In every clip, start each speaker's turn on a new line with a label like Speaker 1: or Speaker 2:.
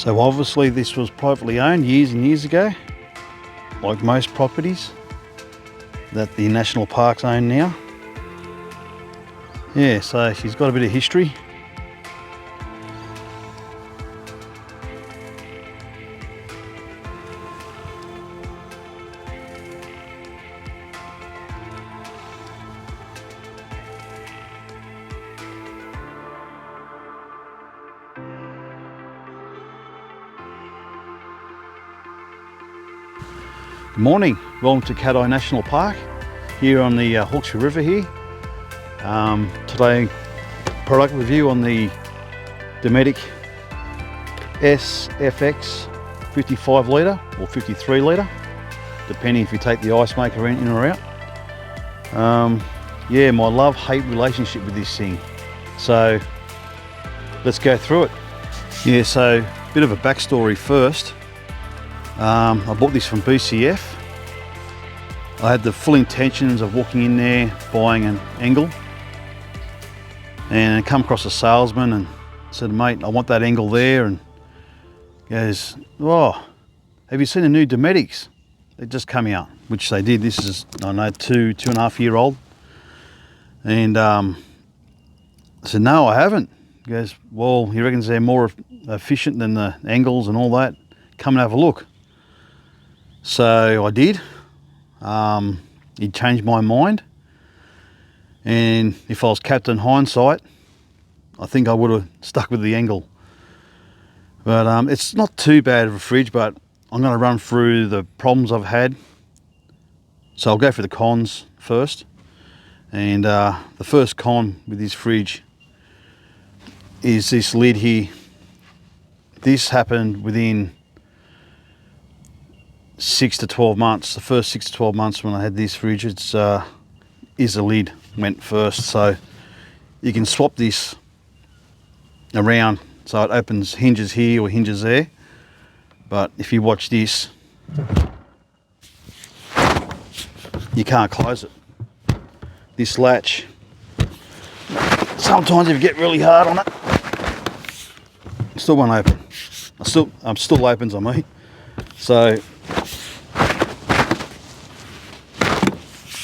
Speaker 1: So obviously this was privately owned years and years ago, like most properties that the national parks own now. Yeah, so she's got a bit of history. Good morning, welcome to CATTAI National Park here on the Hawkesbury River here. Today product review on the Dometic SFX 55 litre or 53 litre, depending if you take the ice maker in or out. Yeah, my love-hate relationship with this thing. So let's go through it. Yeah, so a bit of a backstory first. I bought this from BCF. I had the full intentions of walking in there, buying an angle, and I come across a salesman and said, "Mate, I want that angle there." And he goes, "Oh, have you seen the new Dometics? They just come out," which they did. This is, I don't know, two and a half year old. And I said, "No, I haven't." He goes, "Well, he reckons they're more efficient than the angles and all that. Come and have a look." So I did. He changed my mind, and if I was Captain Hindsight, I think I would have stuck with the angle. But it's not too bad of a fridge, but I'm going to run through the problems I've had. So I'll go for the cons first. And the first con with this fridge is this lid here. This happened within 6 to 12 months. The first 6 to 12 months when I had this fridge, it's the lid went first. So you can swap this around so it opens hinges here or hinges there. But if you watch this, you can't close it. This latch, sometimes if you get really hard on it, it still won't open. Still opens on me. So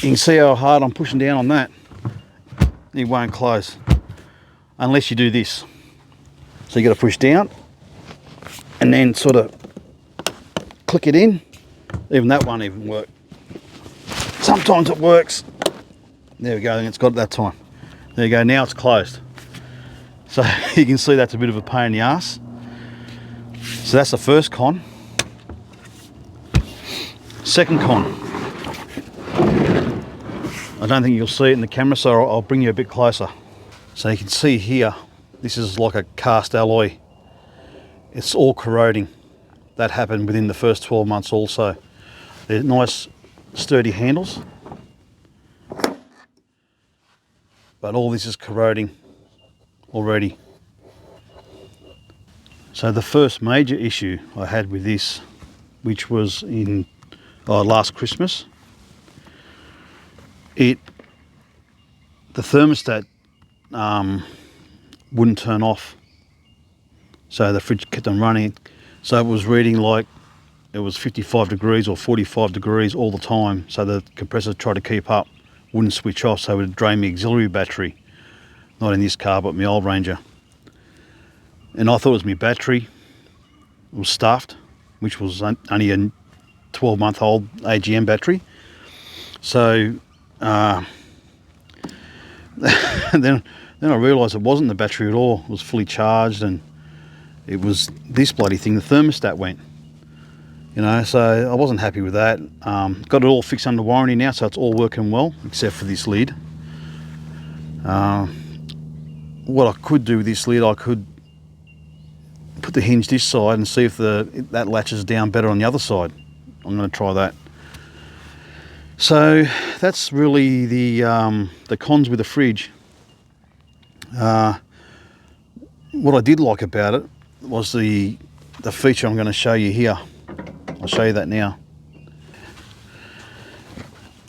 Speaker 1: you can see how hard I'm pushing down on that. It won't close unless you do this. So you got to push down and then sort of click it in. Even that won't even work. Sometimes it works. There we go, and it's got it that time. There you go, now it's closed. So you can see that's a bit of a pain in the ass. So that's the first con. Second con. I don't think you'll see it in the camera, so I'll bring you a bit closer. So you can see here, this is like a cast alloy. It's all corroding. That happened within the first 12 months also. They're nice sturdy handles, but all this is corroding already. So the first major issue I had with this, which was in last Christmas, the thermostat wouldn't turn off, so the fridge kept on running. So it was reading like it was 55 degrees or 45 degrees all the time, so the compressor tried to keep up, wouldn't switch off, so it would drain my auxiliary battery, not in this car but my old Ranger. And I thought it was my battery. It was stuffed, which was only a 12-month-old AGM battery. So then I realised it wasn't the battery at all. It was fully charged, and it was this bloody thing. The thermostat went, you know. So I wasn't happy with that. Got it all fixed under warranty now, so it's all working well except for this lid. What I could do with this lid, I could put the hinge this side and see if that latches down better on the other side. I'm going to try that. So that's really the cons with the fridge. What I did like about it was the feature I'm going to show you here. I'll show you that now.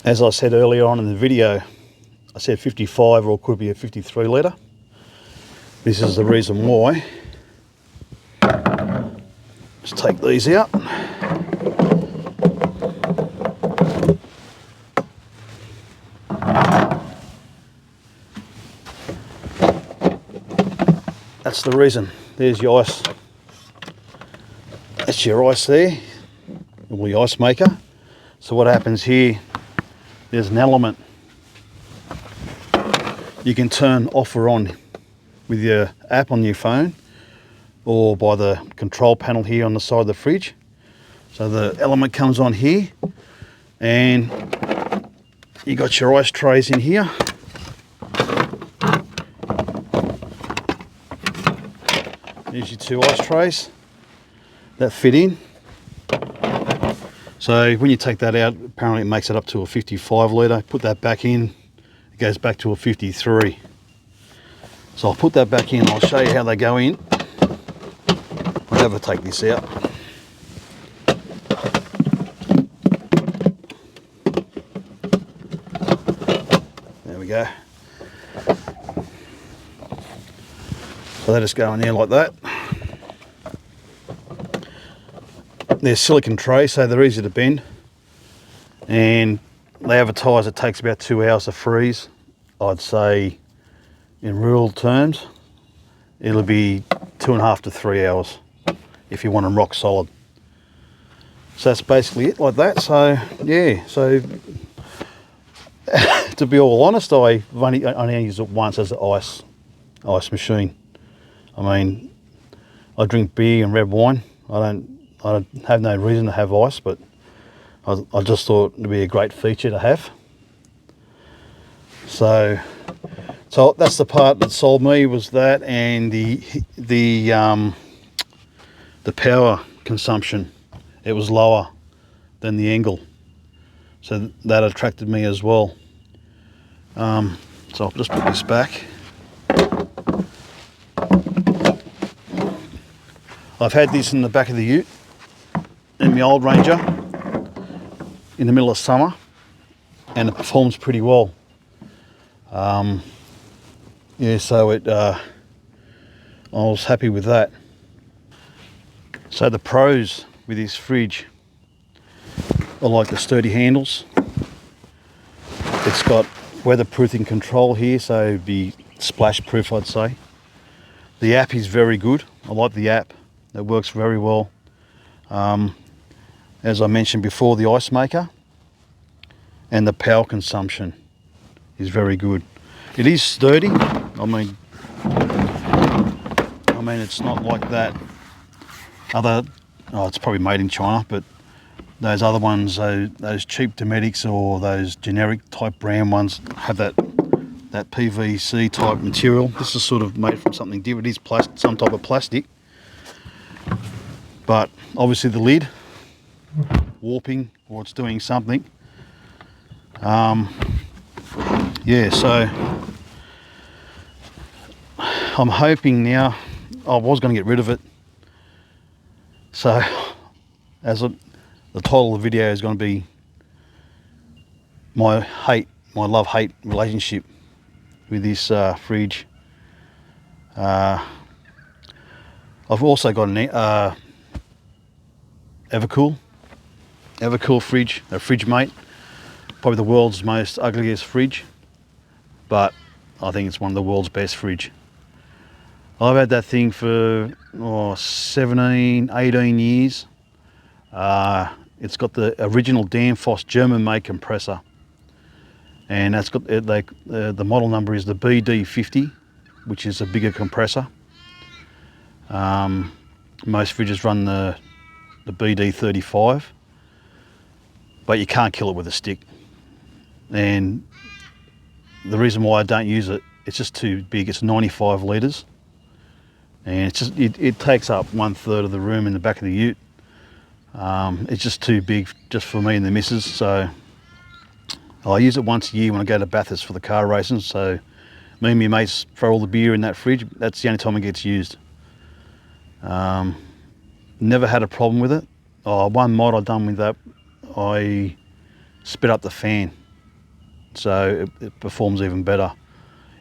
Speaker 1: As I said earlier on in the video, I said 55 or it could be a 53 litre. This is the reason why. take these out. That's the reason. There's your ice. That's your ice there, or your ice maker. So what happens here, there's an element you can turn off or on with your app on your phone or by the control panel here on the side of the fridge. So the element comes on here and you got your ice trays in here. There's your two ice trays that fit in. So when you take that out, apparently it makes it up to a 55 litre. Put that back in, it goes back to a 53. So I'll put that back in, I'll show you how they go in. I'll never take this out. There we go. So they just go in there like that. They're silicone trays, so they're easy to bend. And they advertise it takes about 2 hours to freeze. I'd say in real terms, it'll be 2.5 to 3 hours if you want them rock solid. So that's basically it, like that. So yeah, so to be all honest, I only used it once as an ice machine. I mean, I drink beer and red wine. I have no reason to have ice, but I just thought it'd be a great feature to have. So that's the part that sold me, was that, and the power consumption. It was lower than the Engel, so that attracted me as well. So I'll just put this back. I've had this in the back of the ute in my old Ranger in the middle of summer, and it performs pretty well. Yeah, so I was happy with that. So the pros with this fridge, I like the sturdy handles. It's got weatherproofing control here, so it'd be splash proof, I'd say. The app is very good. I like the app. It works very well. As I mentioned before, the ice maker and the power consumption is very good. It is sturdy. I mean it's not like that other, it's probably made in China, but those other ones, those cheap Dometics or those generic type brand ones have that PVC type material. This is sort of made from something different. It is some type of plastic, but obviously the lid warping, or it's doing something. Yeah, so I'm hoping now, I was going to get rid of it, so as the title of the video is going to be my love-hate relationship with this fridge. I've also got an Evercool fridge, a Fridge Mate, probably the world's most ugliest fridge, but I think it's one of the world's best fridge. I've had that thing for 17, 18 years. It's got the original Danfoss German-made compressor, and that's got the model number is the BD50, which is a bigger compressor. Most fridges run the BD35, but you can't kill it with a stick. And the reason why I don't use it, it's just too big. It's 95 litres, and it's just it takes up 1/3 of the room in the back of the ute. It's just too big just for me and the missus, so I use it once a year when I go to Bathurst for the car racing. So me and my mates throw all the beer in that fridge. That's the only time it gets used. Never had a problem with it. One mod I done with that, I spit up the fan, so it performs even better.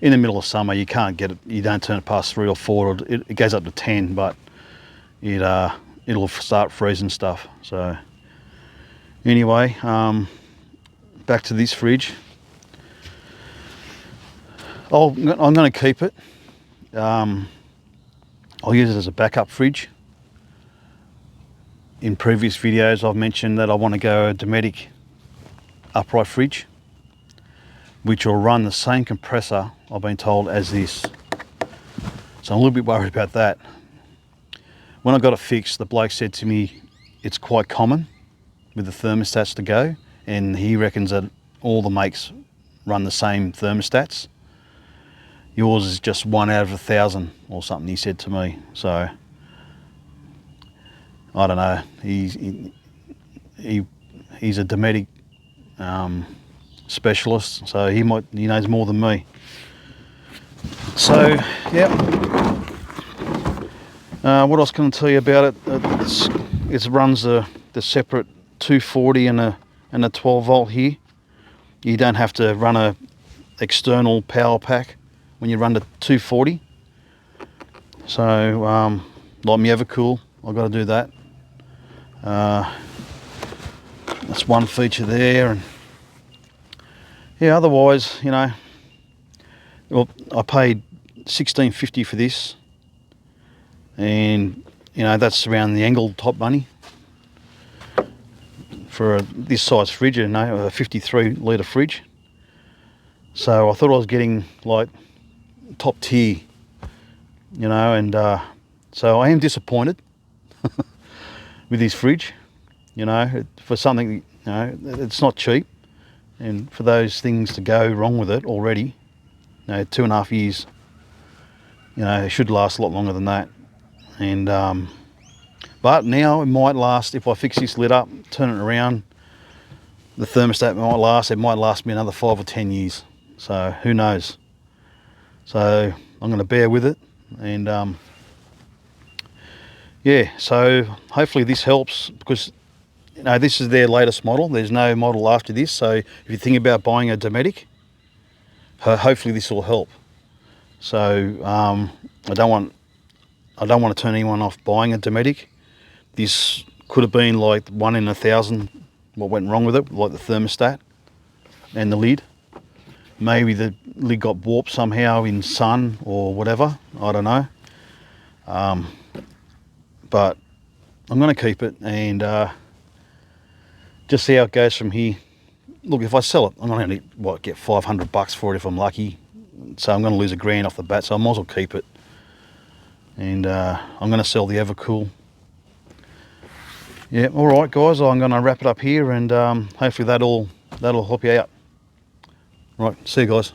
Speaker 1: In the middle of summer, you can't get it. You don't turn it past 3 or 4. It goes up to 10, but it it'll start freezing stuff. So anyway, back to this fridge. I'm going to keep it. I'll use it as a backup fridge. In previous videos I've mentioned that I want to go a Dometic upright fridge, which will run the same compressor, I've been told, as this. So I'm a little bit worried about that. When I got it fixed, the bloke said to me it's quite common with the thermostats to go, and he reckons that all the makes run the same thermostats. Yours is just 1 out of 1,000 or something, he said to me. So I don't know. He's a Dometic specialist, so he knows more than me. So yeah. What else can I tell you about it? It runs the separate 240 and a 12 volt here. You don't have to run a external power pack when you run the 240. So like my Evercool, I've got to do that. That's one feature there, and yeah, otherwise, you know, well, I paid $16.50 for this, and you know, that's around the angled top money for this size fridge, you know, a 53 litre fridge. So I thought I was getting like top tier, you know, and so I am disappointed with this fridge, you know, for something, you know, it's not cheap, and for those things to go wrong with it already, you know, 2.5 years, you know, it should last a lot longer than that. And but now it might last, if I fix this lid up, turn it around, the thermostat it might last me another 5 or 10 years. So who knows? So I'm going to bear with it, and yeah, so hopefully this helps, because you know, this is their latest model. There's no model after this, so if you think about buying a Dometic, hopefully this will help. So I don't want to turn anyone off buying a Dometic. This could have been like 1 in 1,000 what went wrong with it, like the thermostat and the lid. Maybe the lid got warped somehow in sun or whatever, I don't know. But I'm going to keep it and just see how it goes from here. Look, if I sell it, I'm going to get $500 for it if I'm lucky. So I'm going to lose $1,000 off the bat, so I might as well keep it. And I'm going to sell the Evercool. Yeah, all right, guys. I'm going to wrap it up here, and hopefully that'll help you out. Right, see you guys.